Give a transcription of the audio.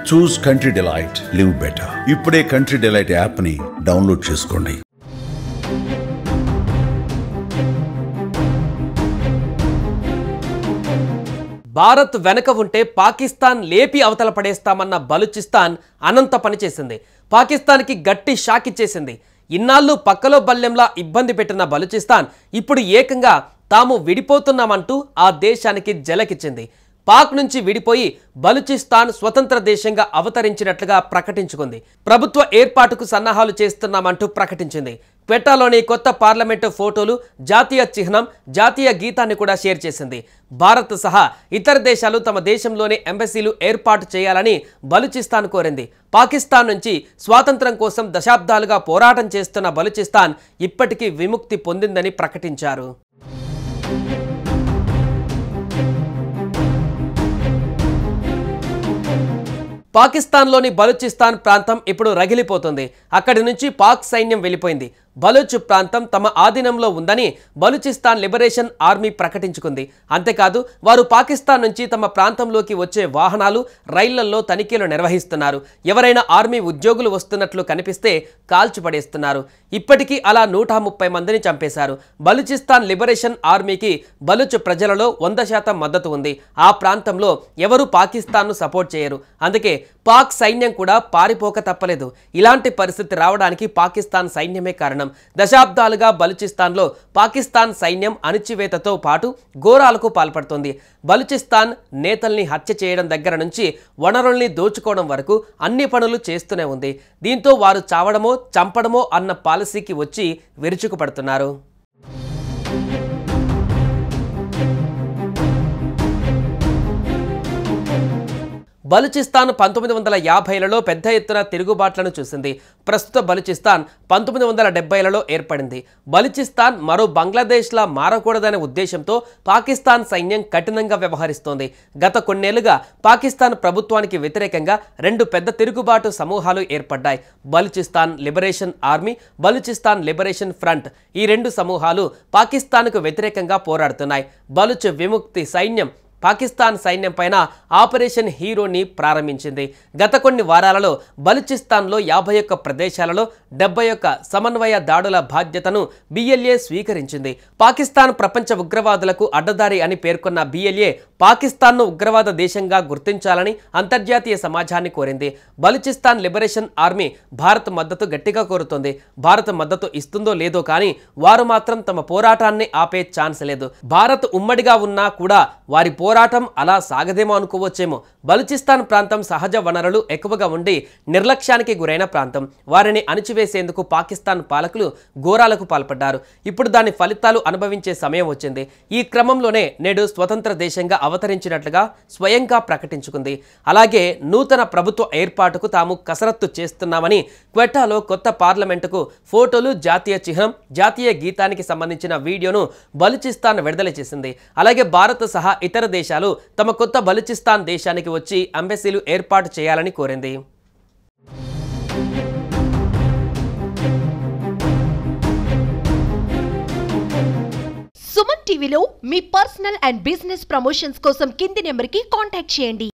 చూస్ country delight, live better. ఇప్పుడే country delight app ని download చేసుకోండి. భారత్ వెనక ఉంటే పాకిస్తాన్ లేపి అవతల పడేస్తామన్న బలూచిస్తాన్ అనంత పనిచేసింది. పాకిస్తాన్కి గట్టి షాక్ ఇచ్చేసింది. ఇన్నాళ్ళు పక్కలో బల్లెంలా ఇబ్బంది పెట్టిన బలూచిస్తాన్ ఇప్పుడు ఏకంగా తాము విడిపోతున్నామంటూ ఆ దేశానికి జలకిచ్చింది. పాక్ నుంచి విడిపోయి బలూచిస్తాన్ స్వతంత్ర దేశంగా అవతరించినట్లుగా ప్రకటించుకుంది. ప్రభుత్వ ఏర్పాటుకు సన్నాహాలు చేస్తున్నామంటూ ప్రకటించింది. క్వెటాలోని కొత్త పార్లమెంటు ఫోటోలు, జాతీయ చిహ్నం, జాతీయ గీతాన్ని కూడా షేర్ చేసింది. భారత్ సహా ఇతర దేశాలు తమ దేశంలోనే ఎంబసీలు ఏర్పాటు చేయాలని బలూచిస్తాన్ కోరింది. పాకిస్తాన్ నుంచి స్వాతంత్రం కోసం దశాబ్దాలుగా పోరాటం చేస్తున్న బలూచిస్తాన్ ఇప్పటికీ విముక్తి పొందిందని ప్రకటించారు. పాకిస్తాన్లోని బలూచిస్తాన్ ప్రాంతం ఇప్పుడు రగిలిపోతుంది. అక్కడి నుంచి పాక్ సైన్యం వెళ్ళిపోయింది. బలూచ్ ప్రాంతం తమ ఆధీనంలో ఉందని బలూచిస్తాన్ లిబరేషన్ ఆర్మీ ప్రకటించుకుంది. అంతేకాదు వారు పాకిస్తాన్ నుంచి తమ ప్రాంతంలోకి వచ్చే వాహనాలు, రైళ్లలో తనిఖీలు నిర్వహిస్తున్నారు. ఎవరైనా ఆర్మీ ఉద్యోగులు వస్తున్నట్లు కనిపిస్తే కాల్చిపడేస్తున్నారు. ఇప్పటికీ అలా 130 మందిని చంపేశారు. బలూచిస్తాన్ లిబరేషన్ ఆర్మీకి బలూచ్ ప్రజలలో 100% మద్దతు ఉంది. ఆ ప్రాంతంలో ఎవరు పాకిస్తాన్ను సపోర్ట్ చేయరు. అందుకే పాక్ సైన్యం కూడా పారిపోక తప్పలేదు. ఇలాంటి పరిస్థితి రావడానికి పాకిస్తాన్ సైన్యమే కారణం. దశాబ్దాలుగా బలూచిస్తాన్లో పాకిస్తాన్ సైన్యం అణిచివేతతో పాటు ఘోరాలకు పాల్పడుతోంది. బలూచిస్తాన్ నేతల్ని హత్య చేయడం దగ్గర నుంచి వనరుల్ని దోచుకోవడం వరకు అన్ని పనులు చేస్తూనే ఉంది. దీంతో వారు చావడమో చంపడమో అన్న పాలసీకి వచ్చి విరుచుకుపడుతున్నారు. బలూచిస్తాన్ 1950లలో పెద్ద ఎత్తున తిరుగుబాట్లను చూసింది. ప్రస్తుత బలూచిస్తాన్ 1970లలో ఏర్పడింది. బలూచిస్తాన్ మరో బంగ్లాదేశ్లా మారకూడదనే ఉద్దేశంతో పాకిస్తాన్ సైన్యం కఠినంగా వ్యవహరిస్తోంది. గత కొన్నేళ్లుగా పాకిస్తాన్ ప్రభుత్వానికి వ్యతిరేకంగా 2 పెద్ద తిరుగుబాటు సమూహాలు ఏర్పడ్డాయి. Balochistan liberation army, Balochistan liberation front. ఈ 2 సమూహాలు పాకిస్తాన్కు వ్యతిరేకంగా పోరాడుతున్నాయి. బలూచ్ విముక్తి సైన్యం పాకిస్తాన్ సైన్యం పైన ఆపరేషన్ హీరోని ప్రారంభించింది. గత కొన్ని వారాలలో బలూచిస్తాన్లో 51 ప్రదేశాలలో 71 సమన్వయ దాడుల బాధ్యతను BLA స్వీకరించింది. పాకిస్తాన్ ప్రపంచ ఉగ్రవాదులకు అడ్డదారి అని పేర్కొన్న BLA పాకిస్తాన్ను ఉగ్రవాద దేశంగా గుర్తించాలని అంతర్జాతీయ సమాజాన్ని కోరింది. బలూచిస్తాన్ లిబరేషన్ ఆర్మీ భారత్ మద్దతు గట్టిగా కోరుతోంది. భారత్ మద్దతు ఇస్తుందో లేదో కానీ వారు మాత్రం తమ పోరాటాన్ని ఆపే ఛాన్స్ లేదు. భారత్ ఉమ్మడిగా ఉన్నా కూడా వారి పోరాటం అలా సాగదేమో అనుకోవచ్చేమో. బలూచిస్తాన్ ప్రాంతం సహజ వనరులు ఎక్కువగా ఉండి నిర్లక్ష్యానికి గురైన ప్రాంతం. వారిని అణిచివేసేందుకు పాకిస్తాన్ పాలకులు ఘోరాలకు పాల్పడ్డారు. ఇప్పుడు దాని ఫలితాలు అనుభవించే సమయం వచ్చింది. ఈ క్రమంలోనే నేడు స్వతంత్ర దేశంగా అవతరించినట్లుగా స్వయంగా ప్రకటించుకుంది. అలాగే నూతన ప్రభుత్వ ఏర్పాటుకు తాము కసరత్తు చేస్తున్నామని క్వెటాలో కొత్త పార్లమెంటుకు ఫోటోలు, జాతీయ చిహ్నం, జాతీయ గీతానికి సంబంధించిన వీడియోను బలూచిస్తాన్ విడుదల చేసింది. అలాగే భారత్ సహా ఇతర దేశాలు తమ కొత్త బలూచిస్తాన్ దేశానికి వచ్చి ఎంబసీలు ఏర్పాటు చేయాలని కోరింది. సుమన్ టీవీలో మీ పర్సనల్ అండ్ బిజినెస్ ప్రమోషన్స్ కోసం కింది నెంబర్కి కాంటాక్ట్ చేయండి.